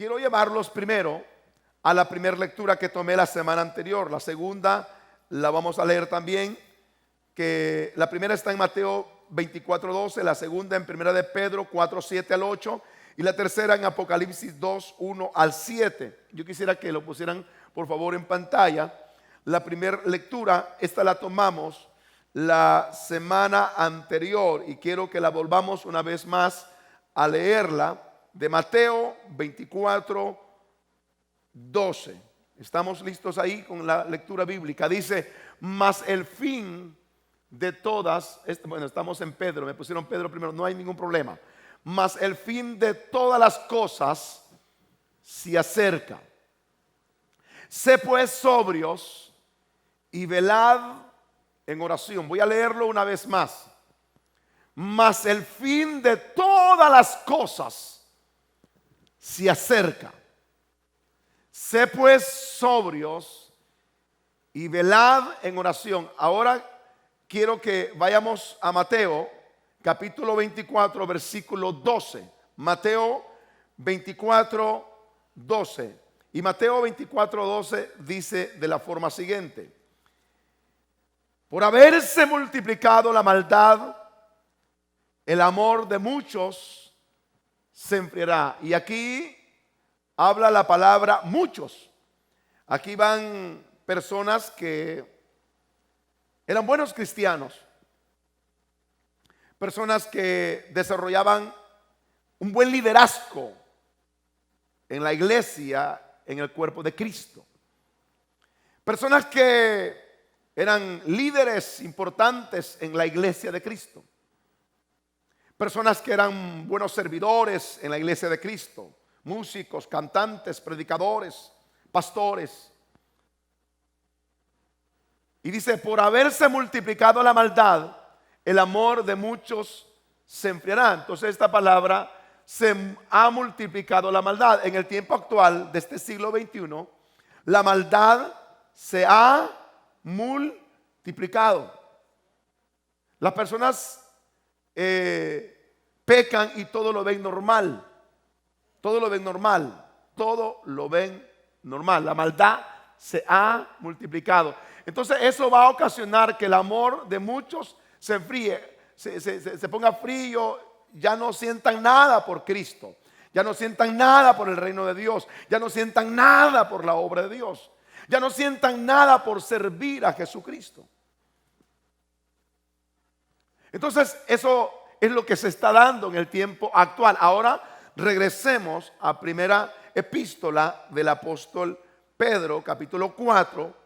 quiero llevarlos primero a la primera lectura que tomé la semana anterior. La segunda la vamos a leer también, que la primera está en Mateo 24:12, la segunda en primera de Pedro 4:7 al 8 y la tercera en Apocalipsis 2:1 al 7. Yo quisiera que lo pusieran por favor en pantalla. La primera lectura, esta la tomamos la semana anterior y quiero que la volvamos una vez más a leerla, de Mateo 24:12. Estamos listos ahí con la lectura bíblica. Dice: mas el fin de todas, bueno, estamos en Pedro, me pusieron Pedro primero, no hay ningún problema. Mas el fin de todas las cosas se acerca. Sé pues sobrios y velad en oración. Voy a leerlo una vez más. Mas el fin de todas las cosas se acerca. Sé pues sobrios y velad en oración. Ahora quiero que vayamos a Mateo capítulo 24 versículo 12. Mateo 24:12. Y Mateo 24:12 dice de la forma siguiente: por haberse multiplicado la maldad, el amor de muchos se enfriará. Y aquí habla la palabra muchos. Aquí van personas que eran buenos cristianos, personas que desarrollaban un buen liderazgo en la iglesia, en el cuerpo de Cristo. Personas que eran líderes importantes en la iglesia de Cristo. Personas que eran buenos servidores en la iglesia de Cristo. Músicos, cantantes, predicadores, pastores. Y dice: por haberse multiplicado la maldad, el amor de muchos se enfriará. Entonces esta palabra, se ha multiplicado la maldad. En el tiempo actual de este siglo XXI, la maldad se ha multiplicado. Las personas pecan y todo lo ven normal. Todo lo ven normal. Todo lo ven normal. La maldad se ha multiplicado. Entonces eso va a ocasionar que el amor de muchos se enfríe, se ponga frío. Ya no sientan nada por Cristo. Ya no sientan nada por el reino de Dios. Ya no sientan nada por la obra de Dios. Ya no sientan nada por servir a Jesucristo. Entonces eso es lo que se está dando en el tiempo actual. Ahora regresemos a primera epístola del apóstol Pedro, capítulo 4,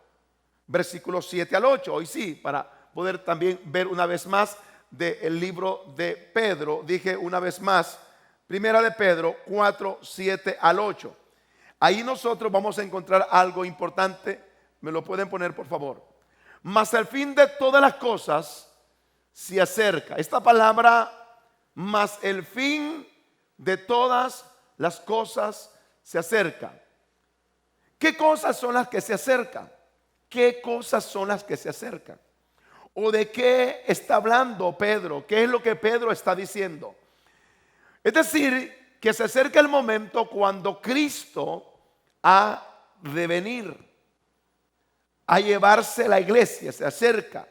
versículos 7 al 8. Hoy sí, para poder también ver una vez más del libro de Pedro. Dije una vez más, primera de Pedro 4, 7 al 8. Ahí nosotros vamos a encontrar algo importante. Me lo pueden poner por favor. Mas el fin de todas las cosas se acerca. Esta palabra, mas el fin de todas las cosas se acerca. ¿Qué cosas son las que se acercan? ¿Qué cosas son las que se acercan? ¿O de qué está hablando Pedro? ¿Qué es lo que Pedro está diciendo? Es decir, que se acerca el momento cuando Cristo ha de venir a llevarse la iglesia. Se acerca.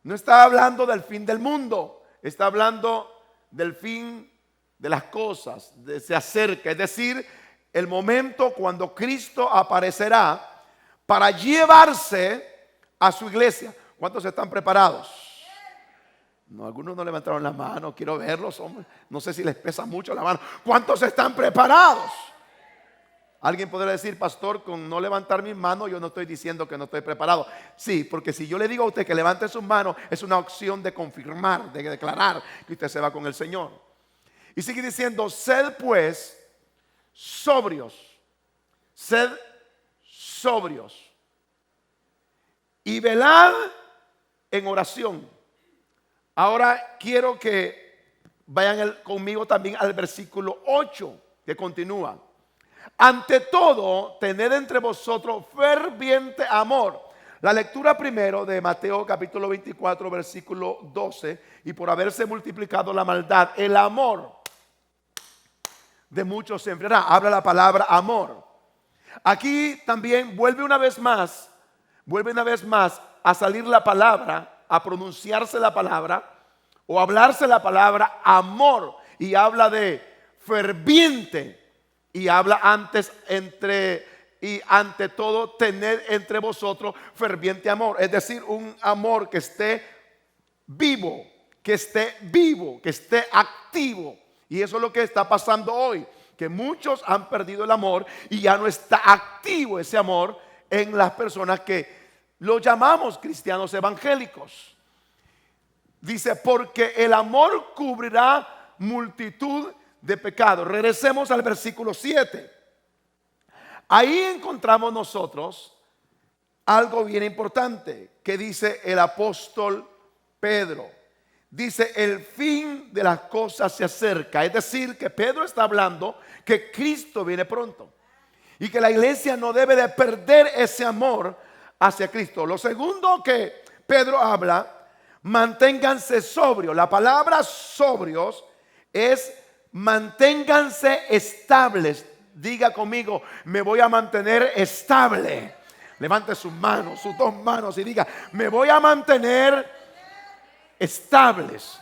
No está hablando del fin del mundo, está hablando del fin de las cosas. Se acerca, es decir, el momento cuando Cristo aparecerá para llevarse a su iglesia. ¿Cuántos están preparados? No, algunos no levantaron la mano. Quiero verlos, hombre. No sé si les pesa mucho la mano. ¿Cuántos están preparados? Alguien podrá decir: pastor, con no levantar mi mano yo no estoy diciendo que no estoy preparado. Sí, porque si yo le digo a usted que levante sus manos, es una opción de confirmar, de declarar que usted se va con el Señor. Y sigue diciendo: sed pues sobrios. Sed sobrios y velad en oración. Ahora quiero que vayan conmigo también al versículo 8, que continúa: ante todo, tened entre vosotros ferviente amor. La lectura primero de Mateo capítulo 24 versículo 12: y por haberse multiplicado la maldad, el amor de muchos se enfriará. Habla la palabra amor. Aquí también vuelve una vez más a salir la palabra, a pronunciarse la palabra o hablarse la palabra amor, y habla de ferviente, y habla antes y ante todo tener entre vosotros ferviente amor, es decir, un amor que esté vivo, que esté activo. Y eso es lo que está pasando hoy, que muchos han perdido el amor y ya no está activo ese amor en las personas que lo llamamos cristianos evangélicos. Dice, porque el amor cubrirá multitud de pecados. Regresemos al versículo 7. Ahí encontramos nosotros algo bien importante que dice el apóstol Pedro. Dice, el fin de las cosas se acerca. Es decir, que Pedro está hablando que Cristo viene pronto y que la iglesia no debe de perder ese amor hacia Cristo. Lo segundo que Pedro habla, manténganse sobrios. La palabra sobrios es manténganse estables. Diga conmigo, me voy a mantener estable. Levante sus manos, sus dos manos, y diga, me voy a mantener estables.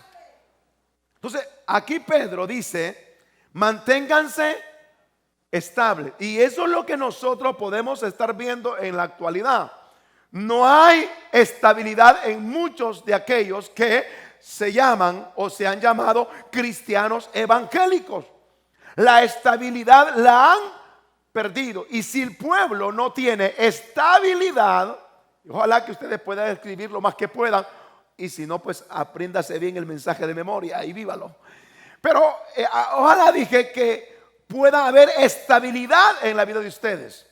Entonces, aquí Pedro dice, manténganse estables. Y eso es lo que nosotros podemos estar viendo en la actualidad. No hay estabilidad en muchos de aquellos que se llaman o se han llamado cristianos evangélicos. La estabilidad la han perdido. Y si el pueblo no tiene estabilidad, ojalá que ustedes puedan escribir lo más que puedan, y si no, pues apréndase bien el mensaje de memoria y vívalo. Pero ojalá dije que pueda haber estabilidad en la vida de ustedes.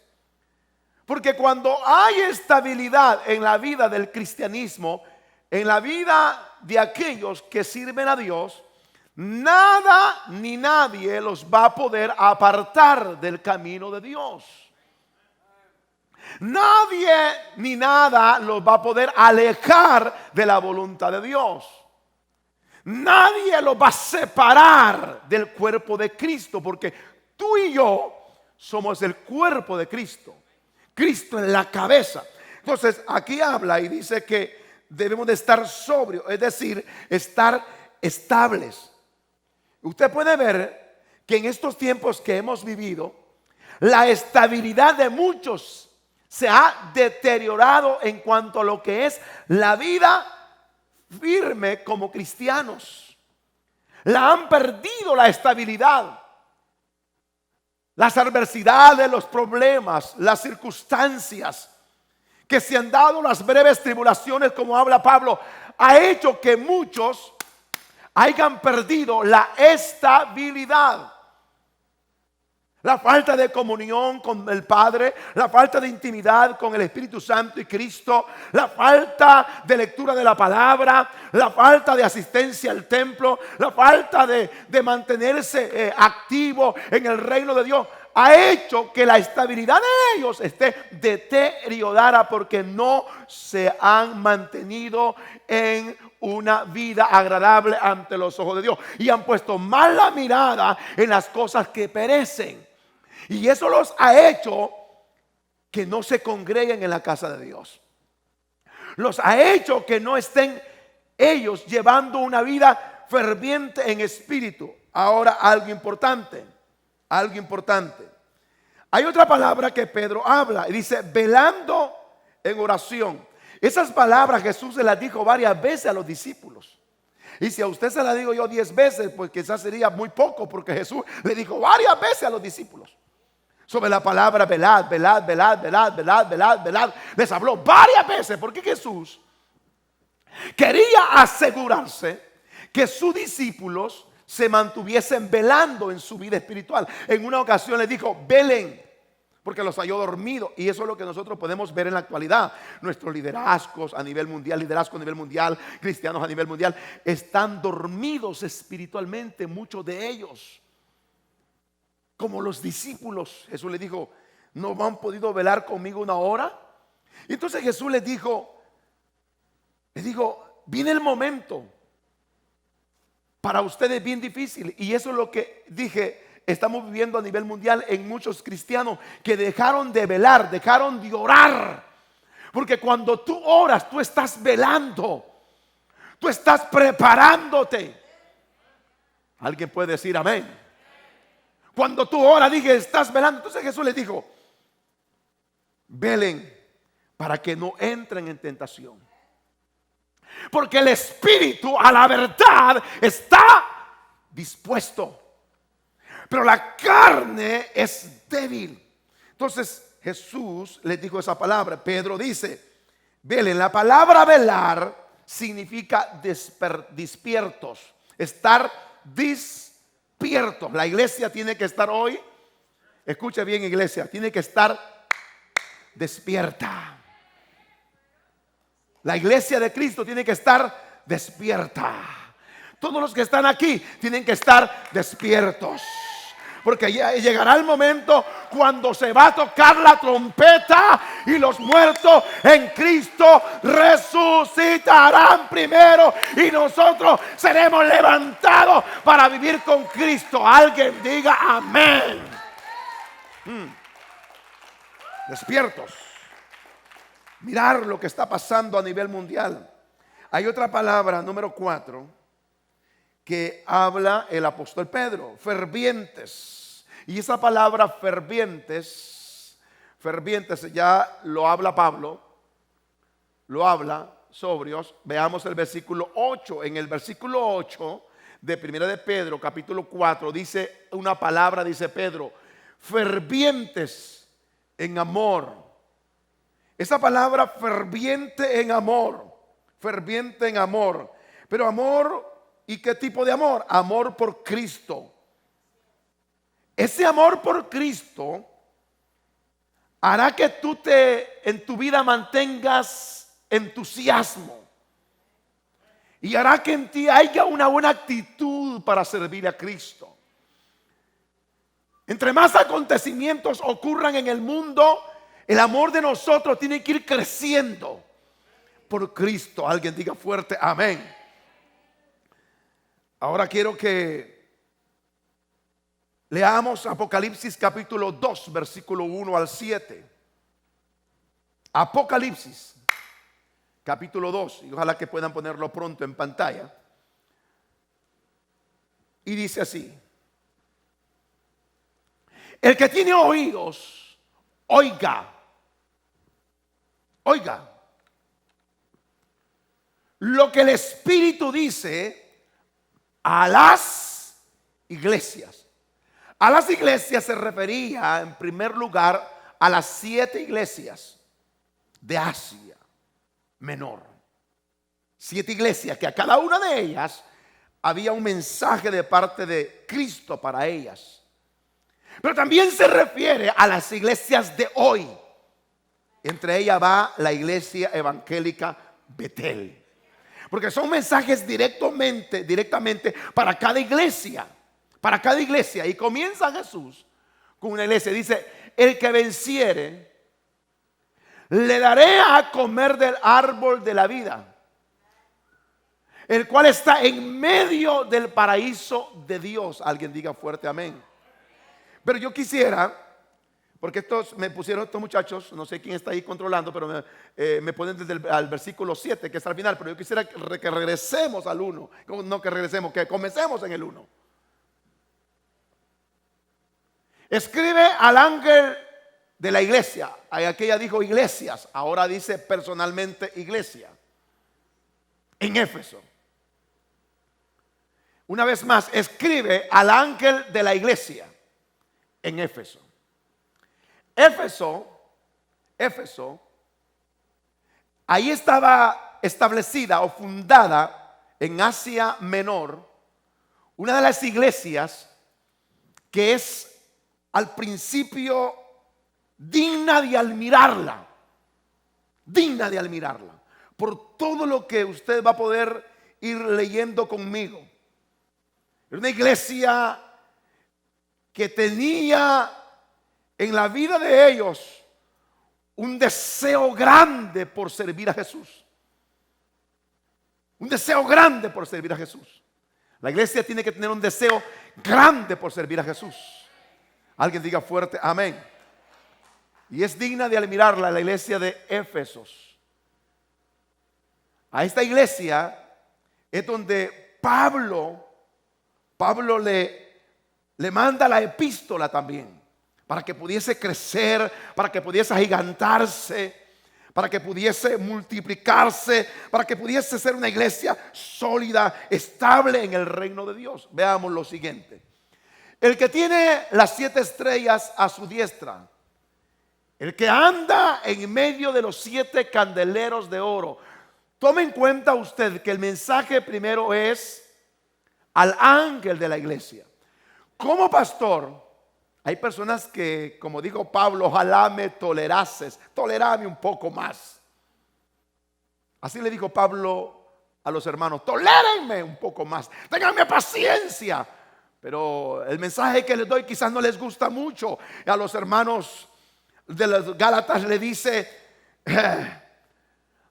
Porque cuando hay estabilidad en la vida del cristianismo, en la vida de aquellos que sirven a Dios, nada ni nadie los va a poder apartar del camino de Dios. Nadie ni nada los va a poder alejar de la voluntad de Dios. Nadie los va a separar del cuerpo de Cristo, porque tú y yo somos el cuerpo de Cristo. Cristo en la cabeza. Entonces aquí habla y dice que debemos de estar sobrios, es decir, estar estables. Usted puede ver que en estos tiempos que hemos vivido, la estabilidad de muchos se ha deteriorado en cuanto a lo que es la vida firme como cristianos. La han perdido la estabilidad. Las adversidades, los problemas, las circunstancias que se han dado, las breves tribulaciones, como habla Pablo, ha hecho que muchos hayan perdido la estabilidad. La falta de comunión con el Padre, la falta de intimidad con el Espíritu Santo y Cristo, la falta de lectura de la palabra, la falta de asistencia al templo, la falta de mantenerse activo en el reino de Dios, ha hecho que la estabilidad de ellos esté deteriorada porque no se han mantenido en una vida agradable ante los ojos de Dios y han puesto más la mirada en las cosas que perecen. Y eso los ha hecho que no se congreguen en la casa de Dios. Los ha hecho que no estén ellos llevando una vida ferviente en espíritu. Ahora algo importante. Hay otra palabra que Pedro habla y dice velando en oración. Esas palabras Jesús se las dijo varias veces a los discípulos. Y si a usted se las digo yo 10 veces, pues quizás sería muy poco, porque Jesús le dijo varias veces a los discípulos sobre la palabra velad. Les habló varias veces porque Jesús quería asegurarse que sus discípulos se mantuviesen velando en su vida espiritual. En una ocasión les dijo, velen, porque los halló dormidos. Y eso es lo que nosotros podemos ver en la actualidad. Nuestros liderazgos a nivel mundial, cristianos a nivel mundial, están dormidos espiritualmente, muchos de ellos. Como los discípulos, Jesús les dijo, ¿no han podido velar conmigo una hora? Y entonces Jesús les dijo, viene el momento para ustedes bien difícil. Y eso es lo que dije estamos viviendo a nivel mundial en muchos cristianos que dejaron de velar, dejaron de orar. Porque cuando tú oras, tú estás velando, tú estás preparándote. Alguien puede decir amén. Cuando tú oras, dije, estás velando. Entonces Jesús les dijo, velen para que no entren en tentación. Porque el espíritu a la verdad está dispuesto, pero la carne es débil. Entonces Jesús les dijo esa palabra. Pedro dice, velen. La palabra velar significa despiertos, estar despiertos. La iglesia tiene que estar hoy, escuche bien iglesia, tiene que estar despierta. La iglesia de Cristo tiene que estar despierta. Todos los que están aquí tienen que estar despiertos. Porque ya llegará el momento cuando se va a tocar la trompeta y los muertos en Cristo resucitarán primero y nosotros seremos levantados para vivir con Cristo. Alguien diga amén. Despiertos. Mirar lo que está pasando a nivel mundial. Hay otra palabra, número 4, que habla el apóstol Pedro, fervientes. Y esa palabra fervientes ya lo habla Pablo, lo habla sobrios. Veamos el versículo 8. En el versículo 8 de Primera de Pedro, capítulo 4, dice una palabra, dice Pedro, fervientes en amor. Esa palabra ferviente en amor, ferviente en amor. Pero amor, ¿y qué tipo de amor? Amor por Cristo. Ese amor por Cristo hará que tú en tu vida mantengas entusiasmo. Y hará que en ti haya una buena actitud para servir a Cristo. Entre más acontecimientos ocurran en el mundo, el amor de nosotros tiene que ir creciendo por Cristo. Alguien diga fuerte amén. Ahora quiero que leamos Apocalipsis capítulo 2, versículo 1 al 7. Apocalipsis capítulo 2, y ojalá que puedan ponerlo pronto en pantalla. Y dice así: el que tiene oídos, oiga. Oiga lo que el Espíritu dice a las iglesias. A las iglesias se refería en primer lugar a las 7 iglesias de Asia Menor. 7 iglesias que a cada una de ellas había un mensaje de parte de Cristo para ellas. Pero también se refiere a las iglesias de hoy. Entre ellas va la iglesia evangélica Betel. Porque son mensajes directamente para cada iglesia. Para cada iglesia. Y comienza Jesús con una iglesia. Dice, el que venciere, le daré a comer del árbol de la vida, el cual está en medio del paraíso de Dios. Alguien diga fuerte amén. Pero yo quisiera, porque me pusieron estos muchachos, no sé quién está ahí controlando, pero me ponen desde el versículo 7, que está al final. Pero yo quisiera que regresemos al 1. No que regresemos, que comencemos en el 1. Escribe al ángel de la iglesia. Aquella dijo iglesias, ahora dice personalmente iglesia. En Éfeso. Una vez más, escribe al ángel de la iglesia en Éfeso. Éfeso, ahí estaba establecida o fundada en Asia Menor una de las iglesias que es al principio digna de admirarla, por todo lo que usted va a poder ir leyendo conmigo. Era una iglesia que tenía en la vida de ellos un deseo grande por servir a Jesús. Un deseo grande por servir a Jesús. La iglesia tiene que tener un deseo grande por servir a Jesús. Alguien diga fuerte, amén. Y es digna de admirarla la iglesia de Éfesos. A esta iglesia es donde Pablo le manda la epístola también, para que pudiese crecer, para que pudiese agigantarse, para que pudiese multiplicarse, para que pudiese ser una iglesia sólida, estable en el reino de Dios. Veamos lo siguiente. El que tiene las 7 estrellas a su diestra, el que anda en medio de los 7 candeleros de oro. Tome en cuenta usted que el mensaje primero es al ángel de la iglesia. Como pastor, hay personas que, como dijo Pablo, ojalá me tolerases, tolerame un poco más. Así le dijo Pablo a los hermanos, tolérenme un poco más, ténganme paciencia. Pero el mensaje que les doy quizás no les gusta mucho. A los hermanos de los Gálatas le dice,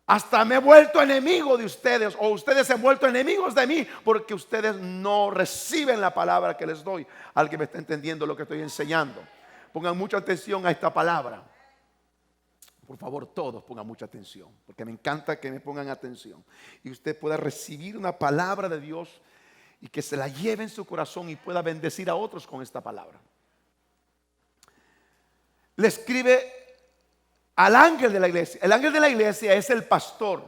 hasta me he vuelto enemigo de ustedes, o ustedes se han vuelto enemigos de mí, porque ustedes no reciben la palabra que les doy. Alguien me está entendiendo lo que estoy enseñando. Pongan mucha atención a esta palabra. Por favor, todos pongan mucha atención, porque me encanta que me pongan atención y usted pueda recibir una palabra de Dios y que se la lleve en su corazón y pueda bendecir a otros con esta palabra. Le escribe al ángel de la iglesia. El ángel de la iglesia es el pastor.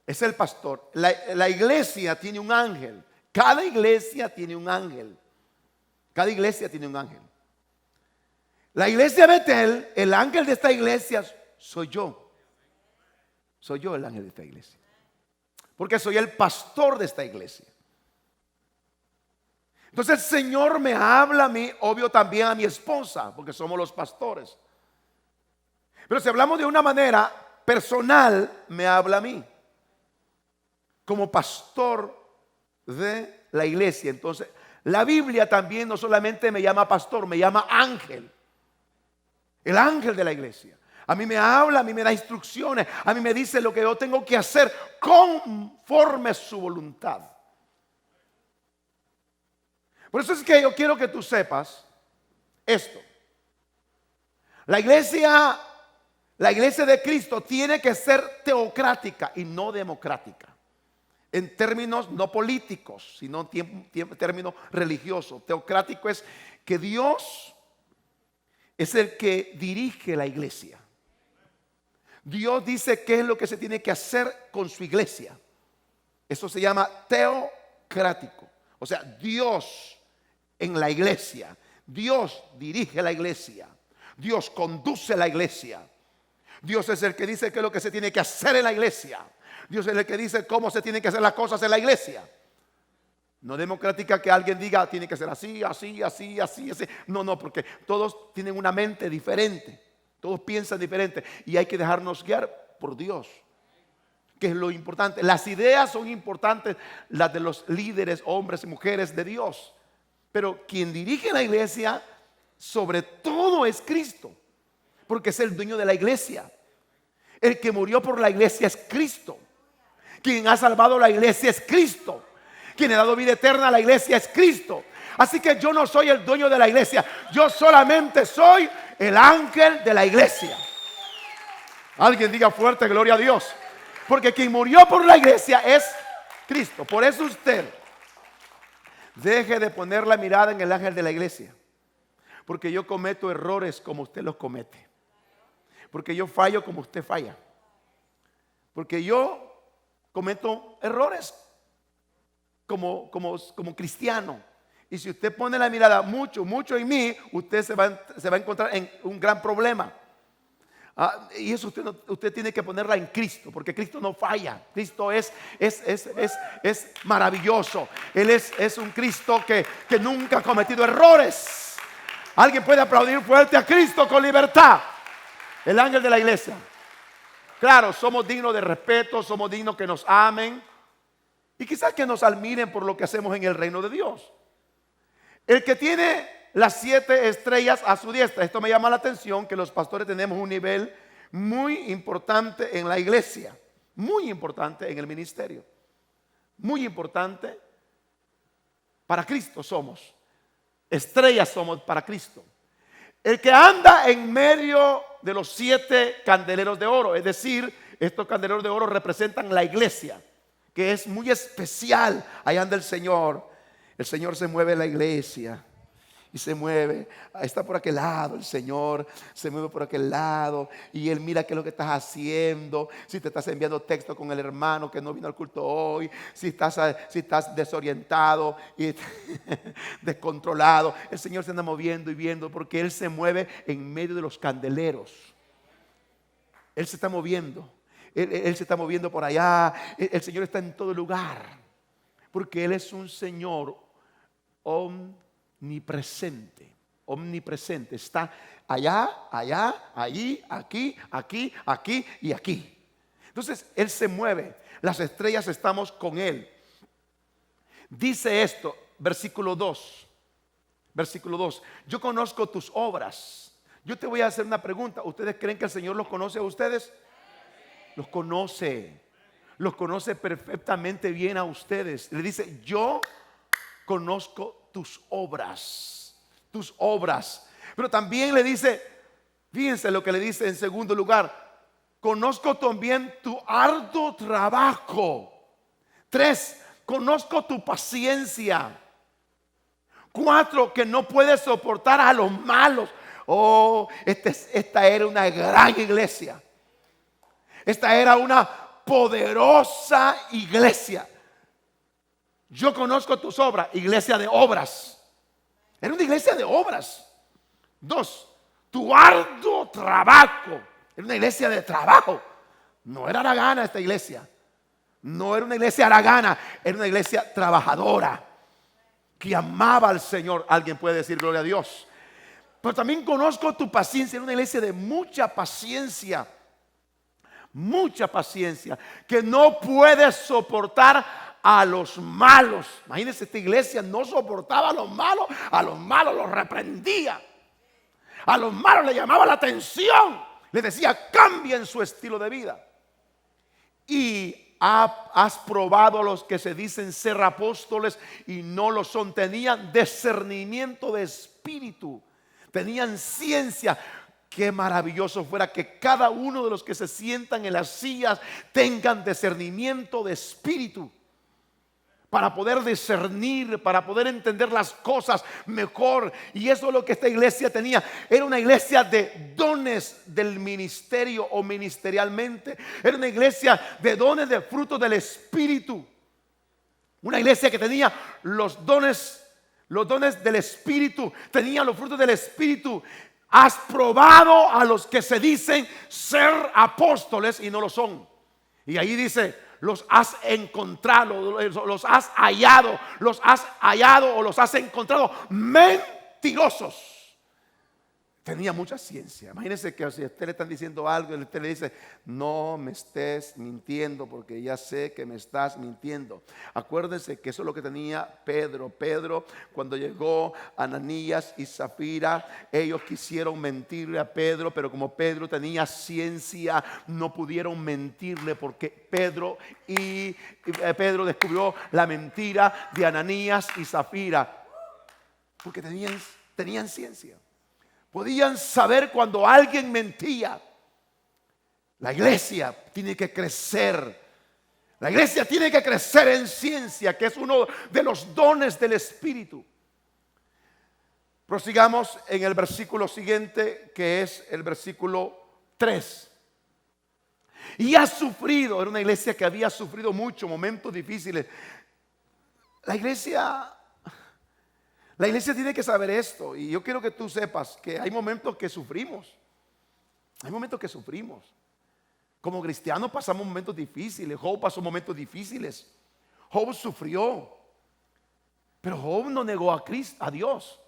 Es el pastor. La iglesia tiene un ángel. Cada iglesia tiene un ángel. Cada iglesia tiene un ángel. La iglesia Betel, el ángel de esta iglesia soy yo. Soy yo el ángel de esta iglesia. Porque soy el pastor de esta iglesia. Entonces el Señor me habla a mí, obvio también a mi esposa, porque somos los pastores. Pero si hablamos de una manera personal, me habla a mí. Como pastor de la iglesia. Entonces, la Biblia también no solamente me llama pastor, me llama ángel. El ángel de la iglesia. A mí me habla, a mí me da instrucciones, a mí me dice lo que yo tengo que hacer conforme a su voluntad. Por eso es que yo quiero que tú sepas esto. La iglesia de Cristo tiene que ser teocrática y no democrática. En términos no políticos, sino en términos religiosos. Teocrático es que Dios es el que dirige la iglesia. Dios dice qué es lo que se tiene que hacer con su iglesia. Eso se llama teocrático. O sea, Dios en la iglesia. Dios dirige la iglesia. Dios conduce la iglesia. Dios es el que dice qué es lo que se tiene que hacer en la iglesia. Dios es el que dice cómo se tienen que hacer las cosas en la iglesia. No democrática que alguien diga tiene que ser así, así, así, así, así. No, porque todos tienen una mente diferente. Todos piensan diferente y hay que dejarnos guiar por Dios, que es lo importante. Las ideas son importantes, las de los líderes, hombres y mujeres de Dios. Pero quien dirige la iglesia, sobre todo es Cristo, porque es el dueño de la iglesia. El que murió por la iglesia es Cristo. Quien ha salvado la iglesia es Cristo. Quien ha dado vida eterna a la iglesia es Cristo. Así que yo no soy el dueño de la iglesia. Yo solamente soy el ángel de la iglesia. Alguien diga fuerte, gloria a Dios. Porque quien murió por la iglesia es Cristo. Por eso usted deje de poner la mirada en el ángel de la iglesia. Porque yo cometo errores como usted los comete. Porque yo fallo como usted falla. Porque yo cometo errores como cristiano. Y si usted pone la mirada mucho en mí, usted se va a encontrar en un gran problema. Y eso usted tiene que ponerla en Cristo, porque Cristo no falla. Cristo es maravilloso. Él es un Cristo que nunca ha cometido errores. Alguien puede aplaudir fuerte a Cristo con libertad. El ángel de la iglesia. Claro, somos dignos de respeto, somos dignos que nos amen y quizás que nos admiren por lo que hacemos en el reino de Dios. El que tiene las 7 estrellas a su diestra. Esto me llama la atención, que los pastores tenemos un nivel muy importante en la iglesia, muy importante en el ministerio, muy importante para Cristo somos. Estrellas somos para Cristo. El que anda en medio de los 7 candeleros de oro, es decir, estos candeleros de oro representan la iglesia, que es muy especial. Ahí anda el Señor. El Señor se mueve en la iglesia. Y se mueve, está por aquel lado, el Señor se mueve por aquel lado y Él mira qué es lo que estás haciendo. Si te estás enviando texto con el hermano que no vino al culto hoy, si estás desorientado y descontrolado, el Señor se anda moviendo y viendo, porque Él se mueve en medio de los candeleros. Él se está moviendo, Él se está moviendo por allá. El Señor está en todo lugar, porque Él es un Señor omnipresente. Omnipresente. Está allá, allá, allí, aquí, aquí, aquí y aquí. Entonces Él se mueve. Las estrellas estamos con Él. Dice esto, versículo 2. Versículo 2. Yo conozco tus obras. Yo te voy a hacer una pregunta. ¿Ustedes creen que el Señor los conoce a ustedes? Los conoce. Los conoce perfectamente bien a ustedes. Le dice, yo conozco tus obras, tus obras. Pero también le dice, fíjense lo que le dice en segundo lugar, conozco también tu arduo trabajo. 3, conozco tu paciencia. 4, que no puedes soportar a los malos. Oh, esta era una gran iglesia. Esta era una poderosa iglesia. Yo conozco tus obras, iglesia de obras. Era una iglesia de obras. 2, tu arduo trabajo. Era una iglesia de trabajo. No era haragana esta iglesia. No era una iglesia haragana. Era una iglesia trabajadora, que amaba al Señor. Alguien puede decir gloria a Dios. Pero también conozco tu paciencia. Era una iglesia de mucha paciencia. Mucha paciencia. Que no puede soportar a los malos. Imagínense, esta iglesia no soportaba a los malos los reprendía, a los malos le llamaba la atención, les decía cambien su estilo de vida. Y has probado a los que se dicen ser apóstoles y no lo son. Tenían discernimiento de espíritu, tenían ciencia. Qué maravilloso fuera que cada uno de los que se sientan en las sillas tengan discernimiento de espíritu, para poder discernir, para poder entender las cosas mejor. Y eso es lo que esta iglesia tenía. Era una iglesia de dones del ministerio o ministerialmente. Era una iglesia de dones de frutos del Espíritu. Una iglesia que tenía los dones del Espíritu. Tenía los frutos del Espíritu. Has probado a los que se dicen ser apóstoles y no lo son. Y ahí dice, los has encontrado, los has hallado o los has encontrado mentirosos. Tenía mucha ciencia. Imagínense que si a usted le están diciendo algo y usted le dice, no me estés mintiendo porque ya sé que me estás mintiendo. Acuérdense que eso es lo que tenía Pedro. Pedro, cuando llegó Ananías y Zafira, ellos quisieron mentirle a Pedro, pero como Pedro tenía ciencia, no pudieron mentirle, porque Pedro descubrió la mentira de Ananías y Zafira, porque tenían ciencia. Podían saber cuando alguien mentía. La iglesia tiene que crecer. La iglesia tiene que crecer en ciencia, que es uno de los dones del Espíritu. Prosigamos en el versículo siguiente, que es el versículo 3. Y ha sufrido, era una iglesia que había sufrido mucho, momentos difíciles. La iglesia tiene que saber esto, y yo quiero que tú sepas que hay momentos que sufrimos. Hay momentos que sufrimos. Como cristianos pasamos momentos difíciles. Job pasó momentos difíciles. Job sufrió, pero Job no negó a Cristo, a Dios.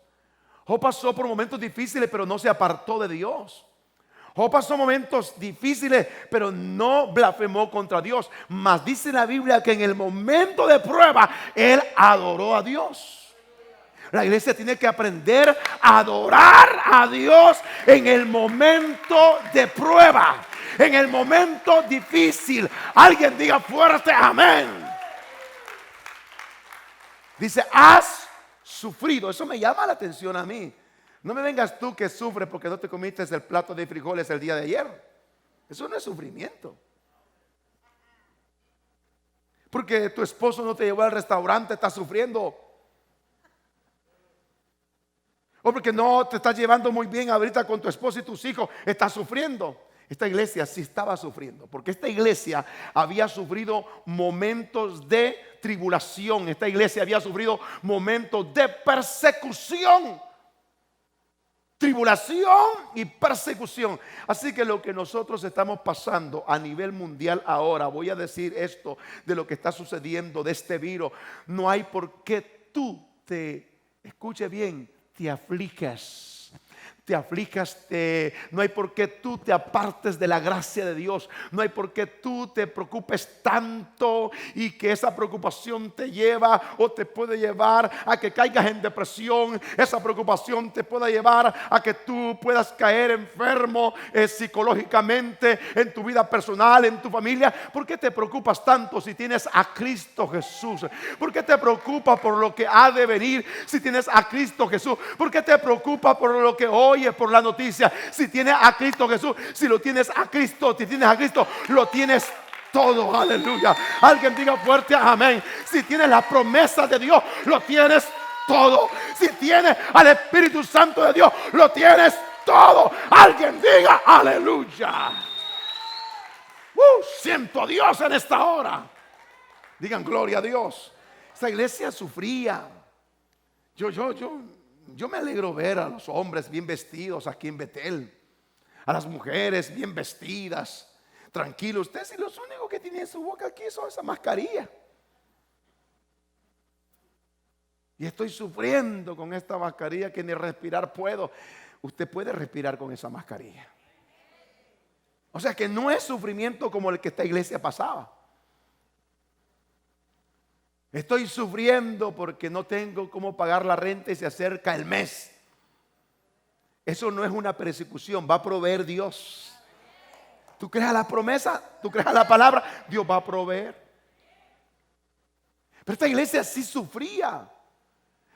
Job pasó por momentos difíciles, pero no se apartó de Dios. Job pasó momentos difíciles, pero no blasfemó contra Dios. Mas dice la Biblia que en el momento de prueba él adoró a Dios. La iglesia tiene que aprender a adorar a Dios en el momento de prueba, en el momento difícil. Alguien diga fuerte amén. Dice, has sufrido. Eso me llama la atención a mí. No me vengas tú que sufres porque no te comiste el plato de frijoles el día de ayer. Eso no es sufrimiento. Porque tu esposo no te llevó al restaurante, estás sufriendo. O porque no te estás llevando muy bien ahorita con tu esposo y tus hijos, estás sufriendo. Esta iglesia sí estaba sufriendo, porque esta iglesia había sufrido momentos de tribulación. Esta iglesia había sufrido momentos de persecución. Tribulación y persecución. Así que lo que nosotros estamos pasando a nivel mundial ahora, voy a decir esto de lo que está sucediendo de este virus. No hay por qué tú escuche bien, te aflijas. No hay por qué tú te apartes de la gracia de Dios. No hay por qué tú te preocupes tanto y que esa preocupación te lleva o te puede llevar a que caigas en depresión. Esa preocupación te puede llevar a que tú puedas caer enfermo psicológicamente en tu vida personal, en tu familia. ¿Por qué te preocupas tanto si tienes a Cristo Jesús? ¿Por qué te preocupas por lo que ha de venir si tienes a Cristo Jesús? ¿Por qué te preocupas por lo que hoy por la noticia? Si tienes a Cristo Jesús, si lo tienes a Cristo, si tienes a Cristo, lo tienes todo. Aleluya. Alguien diga fuerte amén. Si tienes la promesa de Dios, lo tienes todo. Si tienes al Espíritu Santo de Dios, lo tienes todo. Alguien diga aleluya. Siento a Dios en esta hora. Digan gloria a Dios. Esta iglesia sufría. Yo me alegro ver a los hombres bien vestidos aquí en Betel, a las mujeres bien vestidas, tranquilos. Ustedes, si los únicos que tienen su boca aquí son esa mascarilla. Y estoy sufriendo con esta mascarilla que ni respirar puedo. Usted puede respirar con esa mascarilla. O sea que no es sufrimiento como el que esta iglesia pasaba. Estoy sufriendo porque no tengo cómo pagar la renta y se acerca el mes. Eso no es una persecución, va a proveer Dios. ¿Tú crees a la promesa? ¿Tú crees a la palabra? Dios va a proveer. Pero esta iglesia sí sufría.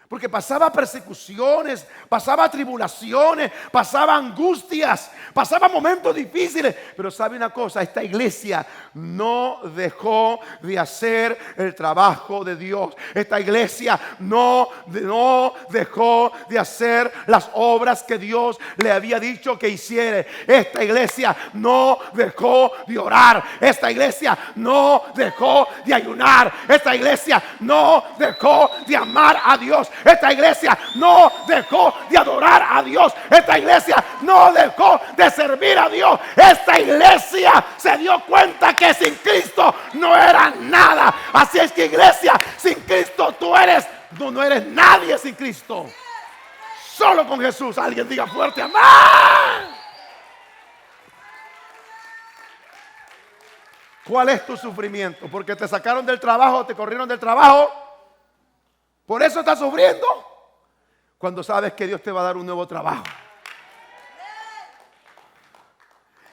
Porque pasaba persecuciones, pasaba tribulaciones, pasaba angustias, pasaba momentos difíciles. Pero sabe una cosa, esta iglesia no dejó de hacer el trabajo de Dios. Esta iglesia no dejó de hacer las obras que Dios le había dicho que hiciera. Esta iglesia no dejó de orar. Esta iglesia no dejó de ayunar. Esta iglesia no dejó de amar a Dios. Esta iglesia no dejó de adorar a Dios. Esta iglesia no dejó de servir a Dios. Esta iglesia se dio cuenta que sin Cristo no era nada. Así es que iglesia, sin Cristo tú eres, no eres nadie sin Cristo. Solo con Jesús. Alguien diga fuerte amén. ¿Cuál es tu sufrimiento? ¿Porque te sacaron del trabajo, te corrieron del trabajo? ¿Por eso estás sufriendo? Cuando sabes que Dios te va a dar un nuevo trabajo.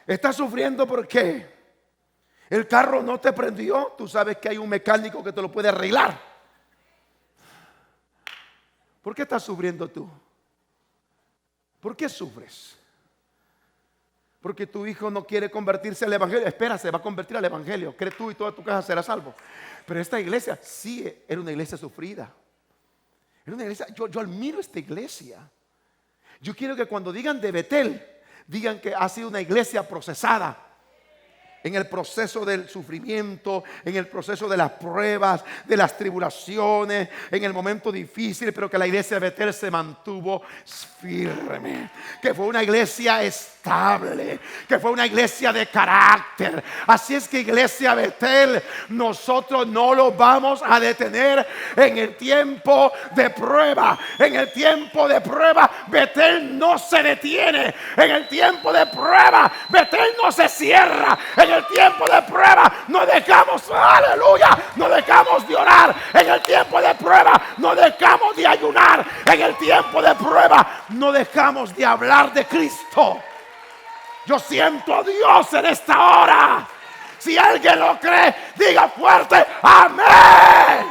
Estás sufriendo porque el carro no te prendió. Tú sabes que hay un mecánico que te lo puede arreglar. ¿Por qué estás sufriendo tú? ¿Por qué sufres? Porque tu hijo no quiere convertirse al evangelio. Espera, se va a convertir al evangelio. ¿Crees tú y toda tu casa será salvo? Pero esta iglesia sí era una iglesia sufrida. Era una iglesia, yo admiro esta iglesia. Yo quiero que cuando digan de Betel, digan que ha sido una iglesia procesada. En el proceso del sufrimiento, en el proceso de las pruebas, de las tribulaciones, en el momento difícil, pero que la iglesia de Betel se mantuvo firme, que fue una iglesia estable, que fue una iglesia de carácter. Así es que iglesia Betel, nosotros no lo vamos a detener en el tiempo de prueba. En el tiempo de prueba Betel no se detiene. En el tiempo de prueba Betel no se cierra. En el tiempo de prueba no dejamos, aleluya, no dejamos de orar. En el tiempo de prueba no dejamos de ayunar. En el tiempo de prueba no dejamos de hablar de Cristo. Yo siento a Dios en esta hora. Si alguien lo cree, diga fuerte, amén.